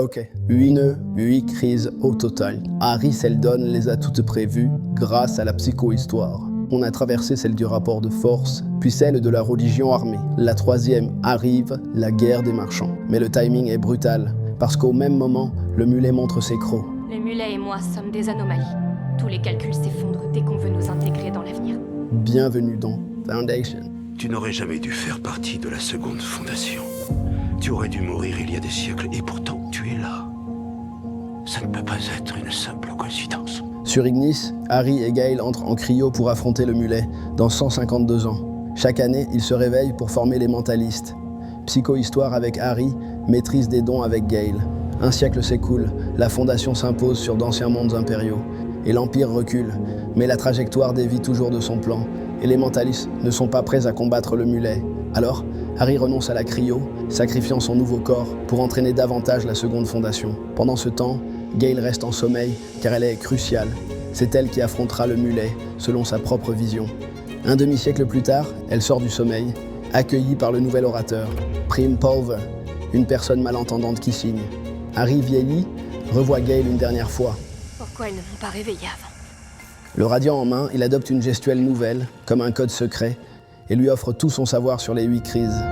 Ok, 8 nœuds, 8 crises au total. Hari Seldon les a toutes prévues grâce à la psychohistoire. On a traversé celle du rapport de force, puis celle de la religion armée. La troisième arrive, la guerre des marchands. Mais le timing est brutal, parce qu'au même moment, le mulet montre ses crocs. Le mulet et moi sommes des anomalies. Tous les calculs s'effondrent dès qu'on veut nous intégrer dans l'avenir. Bienvenue dans Foundation. Tu n'aurais jamais dû faire partie de la seconde fondation. Tu aurais dû mourir il y a des siècles, et pourtant tu es là. Ça ne peut pas être une simple coïncidence. Sur Ignis, Hari et Gale entrent en cryo pour affronter le mulet dans 152 ans. Chaque année, ils se réveillent pour former les mentalistes. Psychohistoire avec Hari, maîtrise des dons avec Gale. Un siècle s'écoule, la Fondation s'impose sur d'anciens mondes impériaux. Et l'Empire recule, mais la trajectoire dévie toujours de son plan. Et les mentalistes ne sont pas prêts à combattre le mulet. Alors, Hari renonce à la cryo, sacrifiant son nouveau corps pour entraîner davantage la seconde fondation. Pendant ce temps, Gale reste en sommeil car elle est cruciale. C'est elle qui affrontera le mulet selon sa propre vision. Un demi-siècle plus tard, elle sort du sommeil, accueillie par le nouvel orateur, Prim Pulver, une personne malentendante qui signe. Hari vieillit, revoit Gale une dernière fois. Pourquoi ils ne m'ont pas réveillé avant? Le radiant en main, il adopte une gestuelle nouvelle, comme un code secret, et lui offre tout son savoir sur les 8 crises.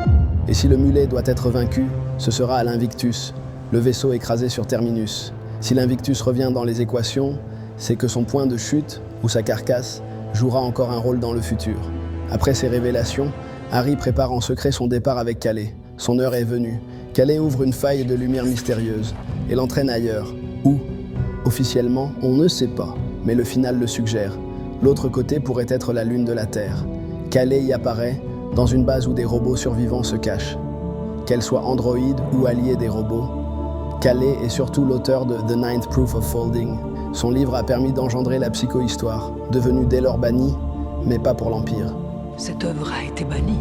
Et si le mulet doit être vaincu, ce sera à l'Invictus, le vaisseau écrasé sur Terminus. Si l'Invictus revient dans les équations, c'est que son point de chute, ou sa carcasse, jouera encore un rôle dans le futur. Après ces révélations, Hari prépare en secret son départ avec Calais. Son heure est venue. Calais ouvre une faille de lumière mystérieuse et l'entraîne ailleurs. Où? Officiellement, on ne sait pas, mais le final le suggère. L'autre côté pourrait être la lune de la Terre. Calais y apparaît, dans une base où des robots survivants se cachent. Qu'elle soit androïde ou alliée des robots, Calais est surtout l'auteur de The Ninth Proof of Folding. Son livre a permis d'engendrer la psychohistoire, devenue dès lors bannie, mais pas pour l'Empire. Cette œuvre a été bannie.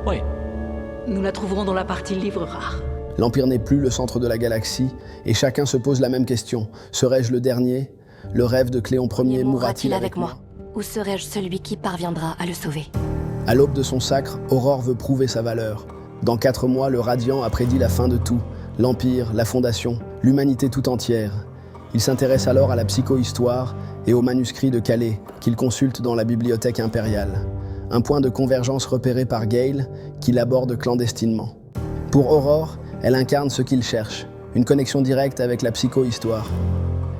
Oui. Nous la trouverons dans la partie livre rare. L'Empire n'est plus le centre de la galaxie, et chacun se pose la même question. Serais-je le dernier? Le rêve de Cléon Ier mourra-t-il avec moi? Ou serais-je celui qui parviendra à le sauver? À l'aube de son sacre, Aurore veut prouver sa valeur. Dans 4 mois, le Radiant a prédit la fin de tout. L'Empire, la Fondation, l'humanité tout entière. Il s'intéresse alors à la psychohistoire et aux manuscrits de Calais, qu'il consulte dans la bibliothèque impériale. Un point de convergence repéré par Gale, qu'il aborde clandestinement. Pour Aurore, elle incarne ce qu'il cherche, une connexion directe avec la psychohistoire.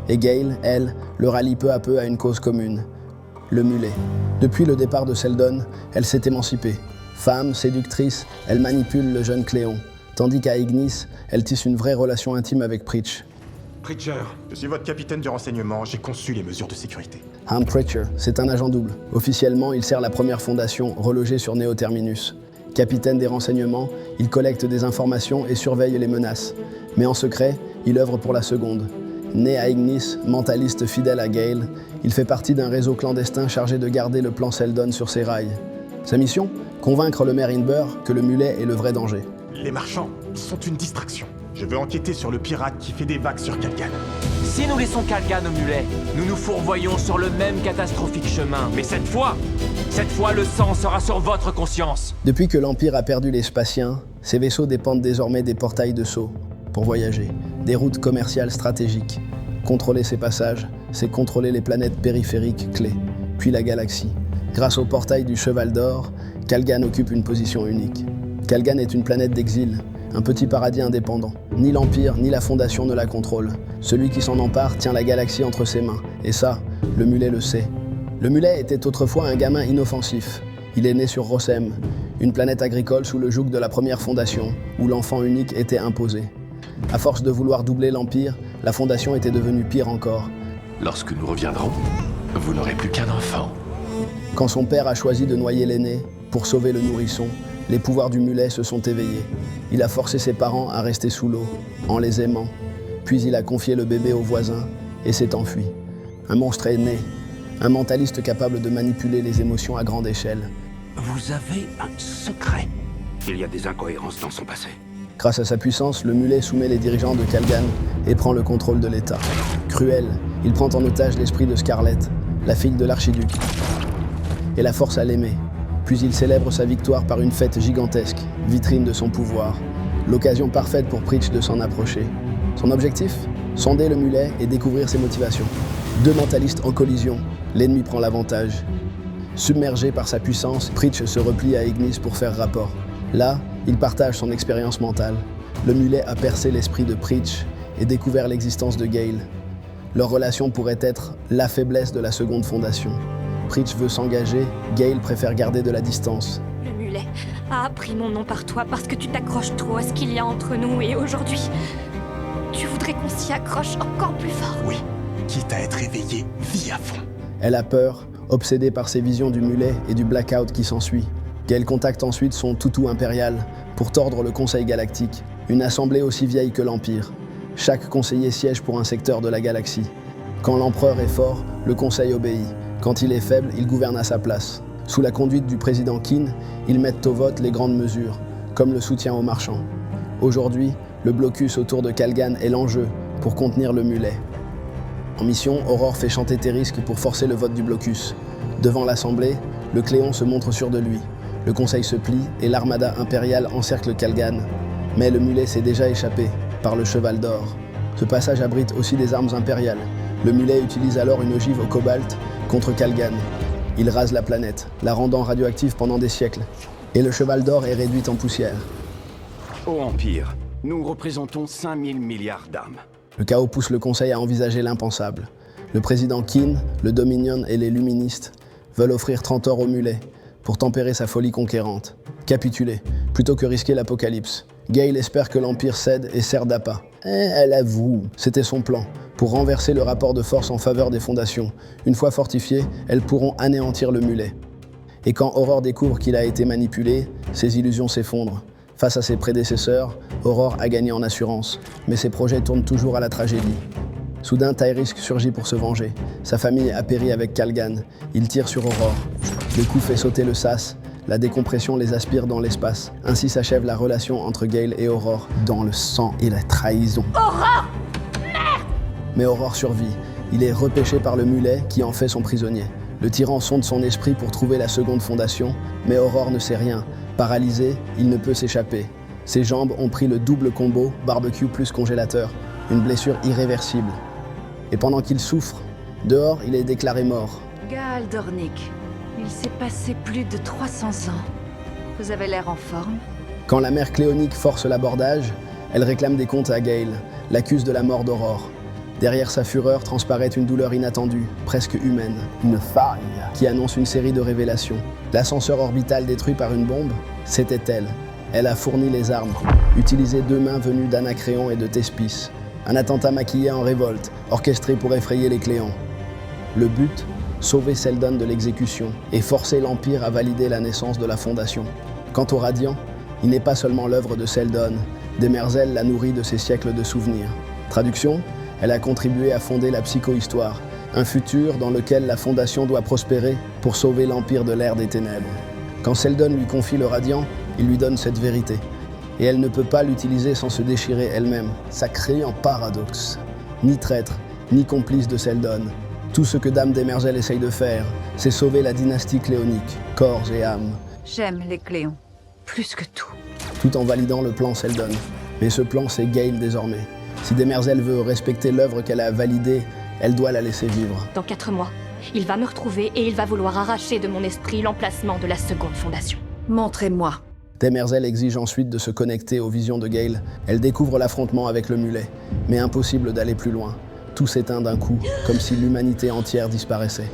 Et Gale, elle, le rallie peu à peu à une cause commune. Le mulet. Depuis le départ de Seldon, elle s'est émancipée. Femme, séductrice, elle manipule le jeune Cléon. Tandis qu'à Ignis, elle tisse une vraie relation intime avec Preach. Preacher, je suis votre capitaine du renseignement, j'ai conçu les mesures de sécurité. Ham Preacher, c'est un agent double. Officiellement, il sert la première fondation, relogée sur Neo Terminus. Capitaine des renseignements, il collecte des informations et surveille les menaces. Mais en secret, il œuvre pour la seconde. Né à Ignis, mentaliste fidèle à Gale, il fait partie d'un réseau clandestin chargé de garder le plan Seldon sur ses rails. Sa mission? Convaincre le maire Inber que le mulet est le vrai danger. Les marchands sont une distraction. Je veux enquêter sur le pirate qui fait des vagues sur Calgan. Si nous laissons Calgan au mulet, nous nous fourvoyons sur le même catastrophique chemin. Mais cette fois, le sang sera sur votre conscience. Depuis que l'Empire a perdu les Spatiens, ces vaisseaux dépendent désormais des portails de Sceaux pour voyager, des routes commerciales stratégiques. Contrôler ces passages, c'est contrôler les planètes périphériques clés, puis la galaxie. Grâce au portail du Cheval d'Or, Calgan occupe une position unique. Calgan est une planète d'exil, un petit paradis indépendant. Ni l'Empire, ni la Fondation ne la contrôlent. Celui qui s'en empare tient la galaxie entre ses mains. Et ça, le mulet le sait. Le mulet était autrefois un gamin inoffensif. Il est né sur Rossem, une planète agricole sous le joug de la première Fondation, où l'enfant unique était imposé. À force de vouloir doubler l'Empire, la Fondation était devenue pire encore. Lorsque nous reviendrons, vous n'aurez plus qu'un enfant. Quand son père a choisi de noyer l'aîné pour sauver le nourrisson, les pouvoirs du mulet se sont éveillés. Il a forcé ses parents à rester sous l'eau, en les aimant. Puis il a confié le bébé au voisin et s'est enfui. Un monstre est né, un mentaliste capable de manipuler les émotions à grande échelle. Vous avez un secret. Il y a des incohérences dans son passé. Grâce à sa puissance, le mulet soumet les dirigeants de Calgan et prend le contrôle de l'État. Cruel, il prend en otage l'esprit de Scarlett, la fille de l'archiduc, et la force à l'aimer. Puis il célèbre sa victoire par une fête gigantesque, vitrine de son pouvoir. L'occasion parfaite pour Preach de s'en approcher. Son objectif? Sonder le mulet et découvrir ses motivations. Deux mentalistes en collision, l'ennemi prend l'avantage. Submergé par sa puissance, Preach se replie à Ignis pour faire rapport. Là, il partage son expérience mentale. Le mulet a percé l'esprit de Preach et découvert l'existence de Gale. Leur relation pourrait être la faiblesse de la seconde fondation. Preach veut s'engager, Gale préfère garder de la distance. Le mulet a appris mon nom par toi parce que tu t'accroches trop à ce qu'il y a entre nous et aujourd'hui, tu voudrais qu'on s'y accroche encore plus fort. Oui, quitte à être éveillé, vis à fond. Elle a peur, obsédée par ses visions du mulet et du blackout qui s'ensuit. Gale contacte ensuite son toutou impérial pour tordre le Conseil galactique, une assemblée aussi vieille que l'Empire. Chaque conseiller siège pour un secteur de la galaxie. Quand l'empereur est fort, le Conseil obéit. Quand il est faible, il gouverne à sa place. Sous la conduite du président Kin, ils mettent au vote les grandes mesures, comme le soutien aux marchands. Aujourd'hui, le blocus autour de Kalgan est l'enjeu pour contenir le mulet. En mission, Aurore fait chanter Terisk pour forcer le vote du blocus. Devant l'Assemblée, le Cléon se montre sûr de lui. Le Conseil se plie et l'armada impériale encercle Kalgan. Mais le mulet s'est déjà échappé par le Cheval d'Or. Ce passage abrite aussi des armes impériales. Le mulet utilise alors une ogive au cobalt contre Kalgan. Il rase la planète, la rendant radioactive pendant des siècles. Et le Cheval d'Or est réduit en poussière. Ô Empire, nous représentons 5000 milliards d'âmes. Le chaos pousse le Conseil à envisager l'impensable. Le président Kin, le Dominion et les Luministes veulent offrir 30 ors au mulet pour tempérer sa folie conquérante. Capituler, plutôt que risquer l'apocalypse. Gale espère que l'Empire cède et sert d'appât. Elle avoue, c'était son plan, pour renverser le rapport de force en faveur des fondations. Une fois fortifiées, elles pourront anéantir le mulet. Et quand Aurore découvre qu'il a été manipulé, ses illusions s'effondrent. Face à ses prédécesseurs, Aurore a gagné en assurance, mais ses projets tournent toujours à la tragédie. Soudain, Tyrisk surgit pour se venger. Sa famille a péri avec Kalgan. Il tire sur Aurore. Le coup fait sauter le sas. La décompression les aspire dans l'espace. Ainsi s'achève la relation entre Gale et Aurore, dans le sang et la trahison. Aurore! Mais Aurore survit. Il est repêché par le mulet qui en fait son prisonnier. Le tyran sonde son esprit pour trouver la seconde fondation, mais Aurore ne sait rien. Paralysé, il ne peut s'échapper. Ses jambes ont pris le double combo, barbecue plus congélateur. Une blessure irréversible. Et pendant qu'il souffre, dehors, il est déclaré mort. Gaal Dornick, il s'est passé plus de 300 ans. Vous avez l'air en forme. Quand la mère cléonique force l'abordage, elle réclame des comptes à Gale, l'accuse de la mort d'Aurore. Derrière sa fureur transparaît une douleur inattendue, presque humaine. Une faille qui annonce une série de révélations. L'ascenseur orbital détruit par une bombe, c'était elle. Elle a fourni les armes, utilisé 2 mains venues d'Anacréon et de Thespis. Un attentat maquillé en révolte, orchestré pour effrayer les Cléons. Le but, sauver Seldon de l'exécution et forcer l'Empire à valider la naissance de la Fondation. Quant au Radiant, il n'est pas seulement l'œuvre de Seldon. Demerzel l'a nourri de ses siècles de souvenirs. Traduction, elle a contribué à fonder la psychohistoire, un futur dans lequel la Fondation doit prospérer pour sauver l'Empire de l'ère des ténèbres. Quand Seldon lui confie le Radiant, il lui donne cette vérité. Et elle ne peut pas l'utiliser sans se déchirer elle-même. Ça crée un paradoxe. Ni traître, ni complice de Seldon. Tout ce que Dame Demerzel essaye de faire, c'est sauver la dynastie cléonique, corps et âme. J'aime les Cléons, plus que tout. Tout en validant le plan Seldon. Mais ce plan, c'est Gale désormais. Si Demerzel veut respecter l'œuvre qu'elle a validée, elle doit la laisser vivre. Dans 4 mois, il va me retrouver et il va vouloir arracher de mon esprit l'emplacement de la seconde fondation. Montrez-moi. Demerzel exige ensuite de se connecter aux visions de Gale. Elle découvre l'affrontement avec le mulet, mais impossible d'aller plus loin. Tout s'éteint d'un coup, comme si l'humanité entière disparaissait.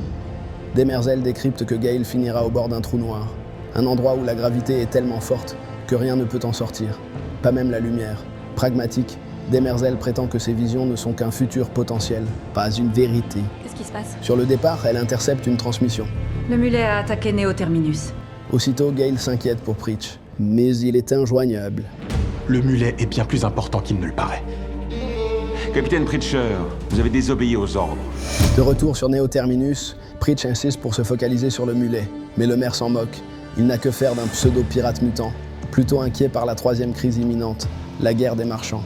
Demerzel décrypte que Gale finira au bord d'un trou noir, un endroit où la gravité est tellement forte que rien ne peut en sortir, pas même la lumière. Pragmatique, Demerzel prétend que ses visions ne sont qu'un futur potentiel, pas une vérité. Qu'est-ce qui se passe? Sur le départ, elle intercepte une transmission. Le mulet a attaqué Neo Terminus. Aussitôt, Gale s'inquiète pour Preach, mais il est injoignable. Le mulet est bien plus important qu'il ne le paraît. Capitaine Preacher, vous avez désobéi aux ordres. De retour sur Neo Terminus, Preach insiste pour se focaliser sur le mulet, mais le maire s'en moque. Il n'a que faire d'un pseudo-pirate mutant, plutôt inquiet par la 3e crise imminente, la guerre des marchands.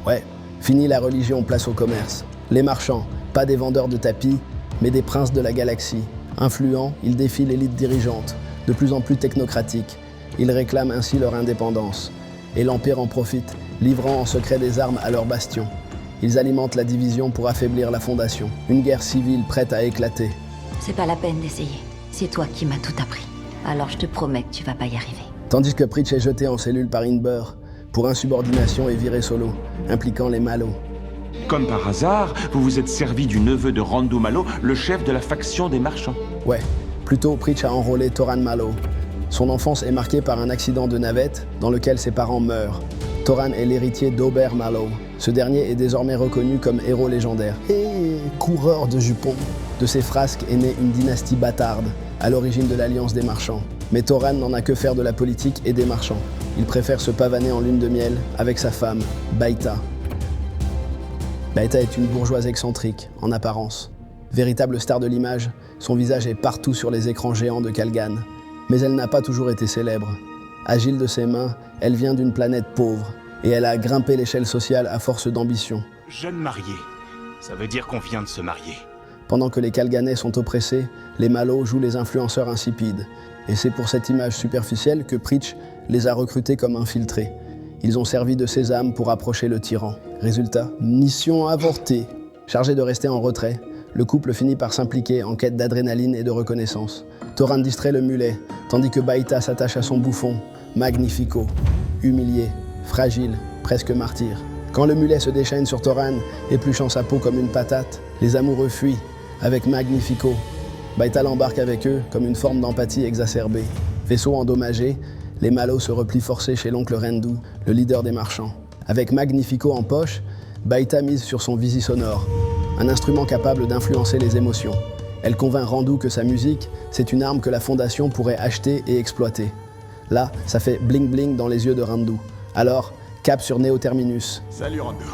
Ouais, fini la religion, place au commerce. Les marchands, pas des vendeurs de tapis, mais des princes de la galaxie. Influents, ils défient l'élite dirigeante, de plus en plus technocratique. Ils réclament ainsi leur indépendance. Et l'Empire en profite, livrant en secret des armes à leurs bastions. Ils alimentent la division pour affaiblir la Fondation. Une guerre civile prête à éclater. C'est pas la peine d'essayer. C'est toi qui m'as tout appris. Alors je te promets que tu vas pas y arriver. Tandis que Preach est jeté en cellule par Inber pour insubordination et viré solo, impliquant les Malo. Comme par hasard, vous vous êtes servi du neveu de Randu Malo, le chef de la faction des marchands. Ouais, plutôt Preach a enrôlé Toran Malo. Son enfance est marquée par un accident de navette dans lequel ses parents meurent. Toran est l'héritier d'Ober Malo. Ce dernier est désormais reconnu comme héros légendaire. Et coureur de jupons. De ces frasques est née une dynastie bâtarde, à l'origine de l'Alliance des marchands. Mais Toran n'en a que faire de la politique et des marchands. Il préfère se pavaner en lune de miel avec sa femme, Baita. Baita est une bourgeoise excentrique, en apparence. Véritable star de l'image, son visage est partout sur les écrans géants de Kalgan. Mais elle n'a pas toujours été célèbre. Agile de ses mains, elle vient d'une planète pauvre, et elle a grimpé l'échelle sociale à force d'ambition. Jeune marié, ça veut dire qu'on vient de se marier. Pendant que les Kalganais sont oppressés, les Malo jouent les influenceurs insipides. Et c'est pour cette image superficielle que Preach les a recrutés comme infiltrés. Ils ont servi de sésame pour approcher le tyran. Résultat, mission avortée. Chargé de rester en retrait, le couple finit par s'impliquer en quête d'adrénaline et de reconnaissance. Toran distrait le mulet, tandis que Baita s'attache à son bouffon, Magnifico. Humilié, fragile, presque martyr. Quand le mulet se déchaîne sur Toran, épluchant sa peau comme une patate, les amoureux fuient, avec Magnifico. Baita l'embarque avec eux comme une forme d'empathie exacerbée. Vaisseau endommagé, les Malo se replient forcés chez l'oncle Rendu, le leader des marchands. Avec Magnifico en poche, Baita mise sur son visi-sonore, un instrument capable d'influencer les émotions. Elle convainc Rendu que sa musique, c'est une arme que la Fondation pourrait acheter et exploiter. Là, ça fait bling-bling dans les yeux de Rendu. Alors, cap sur Neo Terminus. Salut Randu.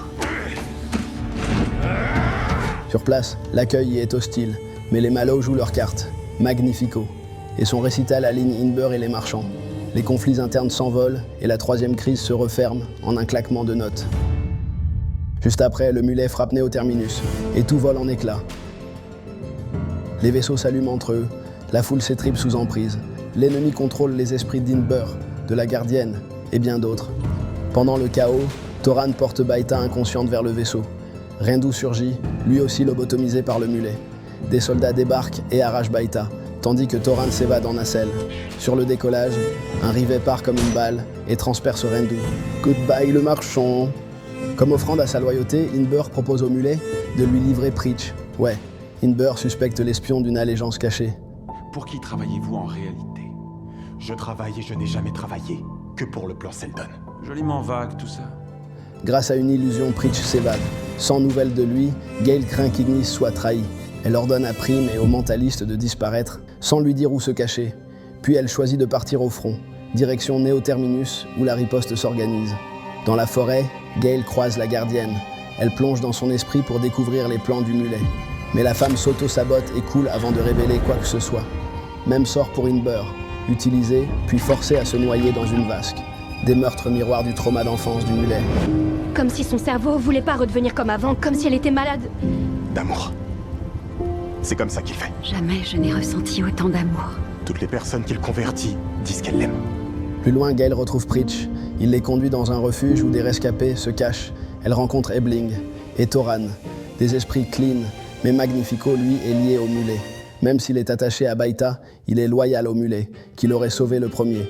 Sur place, l'accueil y est hostile, mais les Malo jouent leurs cartes. Magnifico. Et son récital aligne Inber et les marchands. Les conflits internes s'envolent et la troisième crise se referme en un claquement de notes. Juste après, le mulet frappe Neo Terminus et tout vole en éclats. Les vaisseaux s'allument entre eux, la foule s'étripe sous emprise. L'ennemi contrôle les esprits d'Inber, de la gardienne et bien d'autres. Pendant le chaos, Toran porte Baita inconsciente vers le vaisseau. Rendu surgit, lui aussi lobotomisé par le mulet. Des soldats débarquent et arrachent Baita, tandis que Toran s'évade en nacelle. Sur le décollage, un rivet part comme une balle et transperce Rendu. Goodbye le marchand. Comme offrande à sa loyauté, Inber propose au mulet de lui livrer Preach. Ouais, Inber suspecte l'espion d'une allégeance cachée. Pour qui travaillez-vous en réalité? Je travaille et je n'ai jamais travaillé que pour le plan Seldon. Joliment vague tout ça. Grâce à une illusion, Preach s'évade. Sans nouvelles de lui, Gale craint qu'Ignis soit trahi. Elle ordonne à Prime et aux mentalistes de disparaître, sans lui dire où se cacher. Puis elle choisit de partir au front, direction Neo Terminus, où la riposte s'organise. Dans la forêt, Gale croise la gardienne. Elle plonge dans son esprit pour découvrir les plans du mulet. Mais la femme s'auto-sabote et coule avant de révéler quoi que ce soit. Même sort pour Inber, utilisée, puis forcée à se noyer dans une vasque. Des meurtres miroirs du trauma d'enfance du mulet. Comme si son cerveau voulait pas redevenir comme avant, comme si elle était malade. D'amour. C'est comme ça qu'il fait. Jamais je n'ai ressenti autant d'amour. Toutes les personnes qu'il convertit disent qu'elles l'aiment. Plus loin, Gale retrouve Preach. Il les conduit dans un refuge où des rescapés se cachent. Elle rencontre Ebling et Toran, des esprits clean, mais Magnifico, lui, est lié au mulet. Même s'il est attaché à Baita, il est loyal au mulet, qui l'aurait sauvé le premier.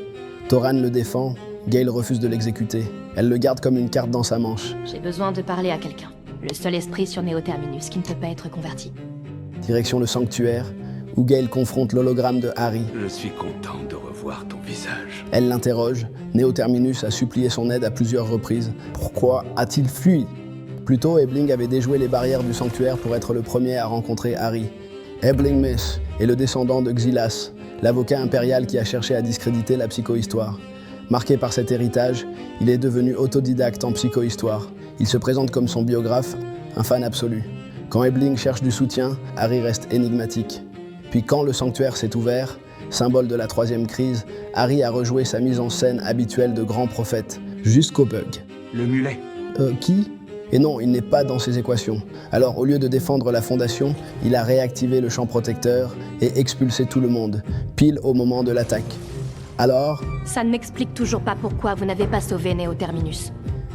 Toran le défend, Gale refuse de l'exécuter. Elle le garde comme une carte dans sa manche. J'ai besoin de parler à quelqu'un. Le seul esprit sur Neo Terminus qui ne peut pas être converti. Direction le sanctuaire, où Gale confronte l'hologramme de Harry. Je suis content de revoir ton visage. Elle l'interroge. Neo Terminus a supplié son aide à plusieurs reprises. Pourquoi a-t-il fui? Plus tôt, Ebling avait déjoué les barrières du sanctuaire pour être le premier à rencontrer Harry. Ebling Miss est le descendant de Xilas, l'avocat impérial qui a cherché à discréditer la psychohistoire. Marqué par cet héritage, il est devenu autodidacte en psychohistoire. Il se présente comme son biographe, un fan absolu. Quand Ebling cherche du soutien, Harry reste énigmatique. Puis quand le sanctuaire s'est ouvert, symbole de la troisième crise, Harry a rejoué sa mise en scène habituelle de grand prophète, jusqu'au bug. Le mulet. Qui ? Et non, il n'est pas dans ses équations. Alors, au lieu de défendre la Fondation, il a réactivé le champ protecteur et expulsé tout le monde, pile au moment de l'attaque. Alors, Ça ne m'explique toujours pas pourquoi vous n'avez pas sauvé Neo Terminus.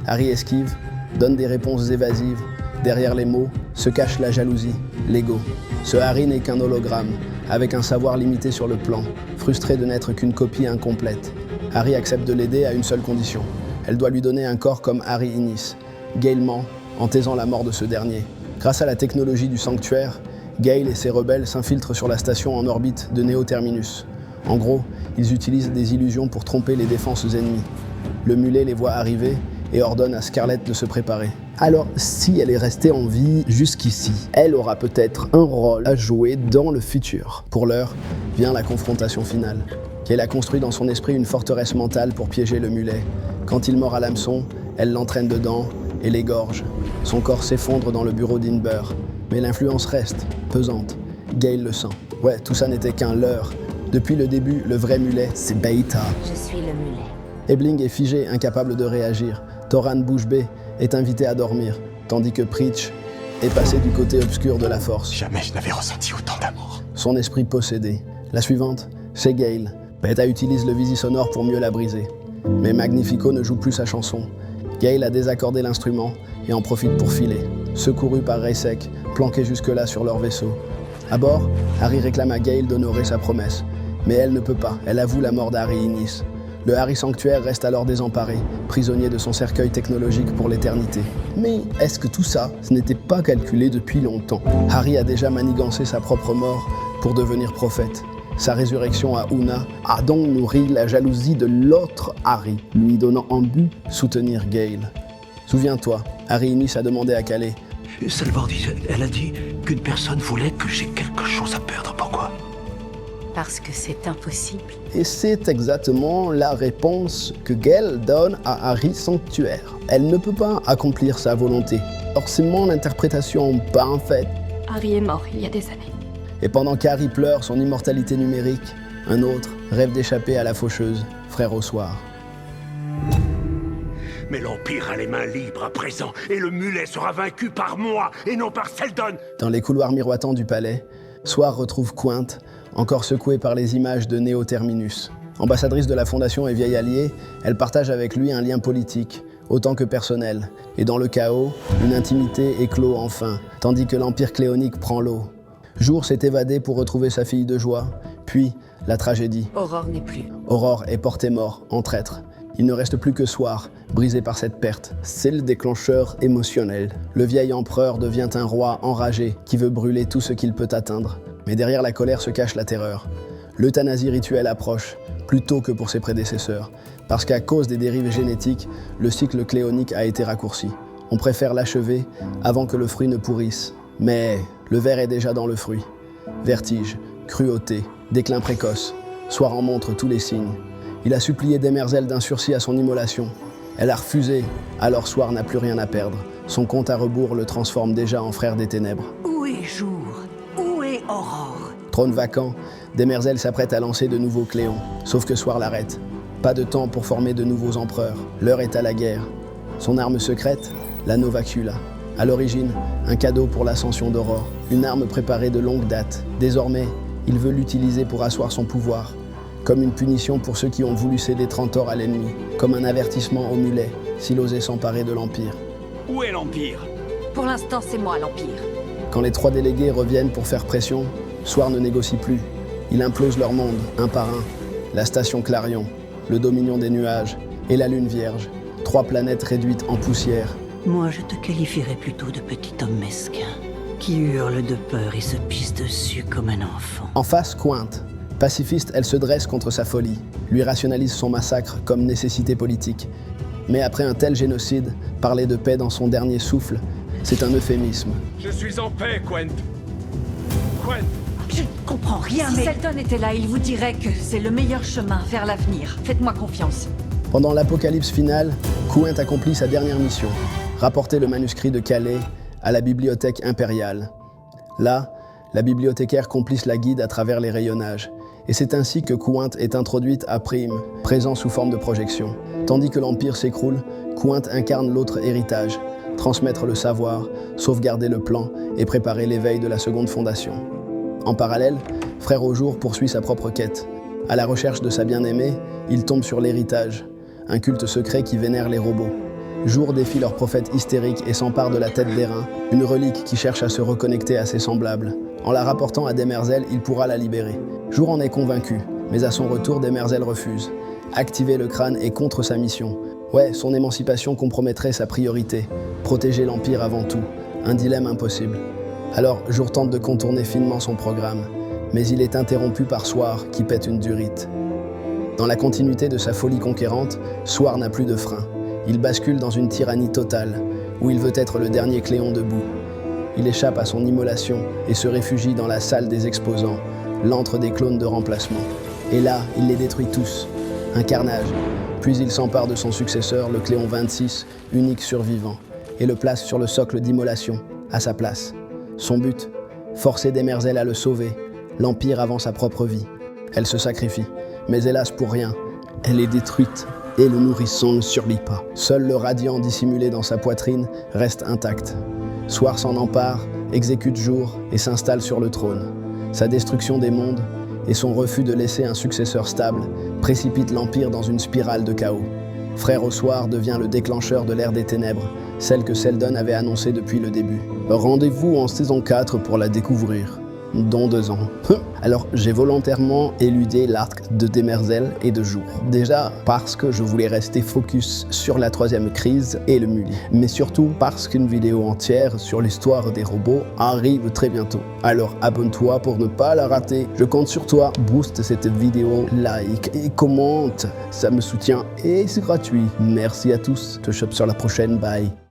Harry esquive, donne des réponses évasives, Derrière les mots se cache la jalousie, l'ego. Ce Harry n'est qu'un hologramme, avec un savoir limité sur le plan, frustré de n'être qu'une copie incomplète. Harry accepte de l'aider à une seule condition. Elle doit lui donner un corps comme Harry Innis. Gale ment, en taisant la mort de ce dernier. Grâce à la technologie du sanctuaire, Gale et ses rebelles s'infiltrent sur la station en orbite de Neo Terminus. En gros, ils utilisent des illusions pour tromper les défenses ennemies. Le mulet les voit arriver et ordonne à Scarlett de se préparer. Alors, si elle est restée en vie jusqu'ici, elle aura peut-être un rôle à jouer dans le futur. Pour l'heure, vient la confrontation finale. Gale a construit dans son esprit une forteresse mentale pour piéger le mulet. Quand il mord à l'hameçon, elle l'entraîne dedans et l'égorge. Son corps s'effondre dans le bureau d'Inber. Mais l'influence reste, pesante. Gale le sent. Ouais, tout ça n'était qu'un leurre. Depuis le début, le vrai mulet, c'est Beta. Je suis le mulet. Ebling est figé, incapable de réagir. Toran bouche bée est invité à dormir, tandis que Preach est passé du côté obscur de la force. Jamais je n'avais ressenti autant d'amour. Son esprit possédé. La suivante, c'est Gale. Beta utilise le Visisonore pour mieux la briser. Mais Magnifico ne joue plus sa chanson. Gale a désaccordé l'instrument et en profite pour filer. Secouru par Raysec, planqué jusque-là sur leur vaisseau. À bord, Harry réclame à Gale d'honorer sa promesse. Mais elle ne peut pas, elle avoue la mort d'Harry Innis. Le Harry Sanctuaire reste alors désemparé, prisonnier de son cercueil technologique pour l'éternité. Mais est-ce que tout ça, ce n'était pas calculé depuis longtemps? Harry a déjà manigancé sa propre mort pour devenir prophète. Sa résurrection à Una a donc nourri la jalousie de l'autre Harry, lui donnant en but soutenir Gale. Souviens-toi, Harry Innis a demandé à Calais. Salvor disait, elle a dit qu'une personne voulait que j'ai quelque chose à perdre. Pourquoi? Parce que c'est impossible. Et c'est exactement la réponse que Gale donne à Harry Sanctuaire. Elle ne peut pas accomplir sa volonté. Or, c'est mon interprétation parfaite. Harry est mort il y a des années. Et pendant qu'Harry pleure son immortalité numérique, un autre rêve d'échapper à la faucheuse, frère au soir. Mais l'Empire a les mains libres à présent, et le mulet sera vaincu par moi, et non par Seldon. Dans les couloirs miroitants du palais, Soir retrouve Quint, encore secouée par les images de Neo Terminus. Ambassadrice de la Fondation et vieille alliée, elle partage avec lui un lien politique, autant que personnel. Et dans le chaos, une intimité éclot enfin, tandis que l'Empire cléonique prend l'eau. Jour s'est évadé pour retrouver sa fille de joie, puis la tragédie. Aurore n'est plus. Aurore est portée mort, en traître. Il ne reste plus que Soir, brisé par cette perte. C'est le déclencheur émotionnel. Le vieil empereur devient un roi enragé qui veut brûler tout ce qu'il peut atteindre. Mais derrière la colère se cache la terreur. L'euthanasie rituelle approche, plus tôt que pour ses prédécesseurs, parce qu'à cause des dérives génétiques, le cycle cléonique a été raccourci. On préfère l'achever avant que le fruit ne pourrisse. Mais le ver est déjà dans le fruit. Vertige, cruauté, déclin précoce. Soir en montre tous les signes. Il a supplié Demerzel d'un sursis à son immolation. Elle a refusé, alors Soir n'a plus rien à perdre. Son compte à rebours le transforme déjà en frère des ténèbres. Où est Jour? Où est Aurore? Trône vacant, Demerzel s'apprête à lancer de nouveaux Cléons, sauf que Soir l'arrête. Pas de temps pour former de nouveaux empereurs, l'heure est à la guerre. Son arme secrète, la Novacula. À l'origine, un cadeau pour l'ascension d'Aurore, une arme préparée de longue date. Désormais, il veut l'utiliser pour asseoir son pouvoir. Comme une punition pour ceux qui ont voulu céder Trantor à l'ennemi, comme un avertissement au mulet, s'il osait s'emparer de l'Empire. Où est l'Empire? Pour l'instant, c'est moi l'Empire. Quand les 3 délégués reviennent pour faire pression, Soir ne négocie plus. Il implose leur monde, un par un. La station Clarion, le Dominion des nuages et la Lune Vierge. 3 planètes réduites en poussière. Moi, je te qualifierais plutôt de petit homme mesquin, qui hurle de peur et se pisse dessus comme un enfant. En face, Quint. Pacifiste, elle se dresse contre sa folie, lui rationalise son massacre comme nécessité politique. Mais après un tel génocide, parler de paix dans son dernier souffle, c'est un euphémisme. Je suis en paix, Quent. Quent. Je ne comprends rien, Si mais... Seldon était là, il vous dirait que c'est le meilleur chemin vers l'avenir. Faites-moi confiance. Pendant l'apocalypse finale, Quint accomplit sa dernière mission, rapporter le manuscrit de Calais à la bibliothèque impériale. Là, la bibliothécaire complice la guide à travers les rayonnages. Et c'est ainsi que Quint est introduite à Prime, présent sous forme de projection. Tandis que l'Empire s'écroule, Quint incarne l'autre héritage, transmettre le savoir, sauvegarder le plan et préparer l'éveil de la seconde fondation. En parallèle, Frère au Jour poursuit sa propre quête. À la recherche de sa bien-aimée, il tombe sur l'héritage, un culte secret qui vénère les robots. Jour défie leur prophète hystérique et s'empare de la tête d'Airain, une relique qui cherche à se reconnecter à ses semblables. En la rapportant à Demerzel, il pourra la libérer. Jour en est convaincu, mais à son retour, Demerzel refuse. Activer le crâne est contre sa mission. Ouais, son émancipation compromettrait sa priorité. Protéger l'Empire avant tout. Un dilemme impossible. Alors, Jour tente de contourner finement son programme, mais il est interrompu par Soir qui pète une durite. Dans la continuité de sa folie conquérante, Soir n'a plus de frein. Il bascule dans une tyrannie totale, où il veut être le dernier Cléon debout. Il échappe à son immolation et se réfugie dans la salle des exposants, l'antre des clones de remplacement. Et là, il les détruit tous. Un carnage. Puis il s'empare de son successeur, le Cléon 26, unique survivant, et le place sur le socle d'immolation, à sa place. Son but, forcer Demerzel à le sauver, l'Empire avant sa propre vie. Elle se sacrifie, mais hélas pour rien, elle est détruite et le nourrisson ne survit pas. Seul le radiant dissimulé dans sa poitrine reste intact. Soir s'en empare, exécute Jour et s'installe sur le trône. Sa destruction des mondes et son refus de laisser un successeur stable précipite l'Empire dans une spirale de chaos. Frère au Soir devient le déclencheur de l'ère des ténèbres, celle que Seldon avait annoncée depuis le début. Rendez-vous en saison 4 pour la découvrir. Dans 2 ans. Alors, j'ai volontairement éludé l'arc de Demerzel et de Jour. Déjà parce que je voulais rester focus sur la 3e crise et le Muli. Mais surtout parce qu'une vidéo entière sur l'histoire des robots arrive très bientôt. Alors abonne-toi pour ne pas la rater. Je compte sur toi. Booste cette vidéo, like et commente. Ça me soutient et c'est gratuit. Merci à tous. Je te chope sur la prochaine. Bye.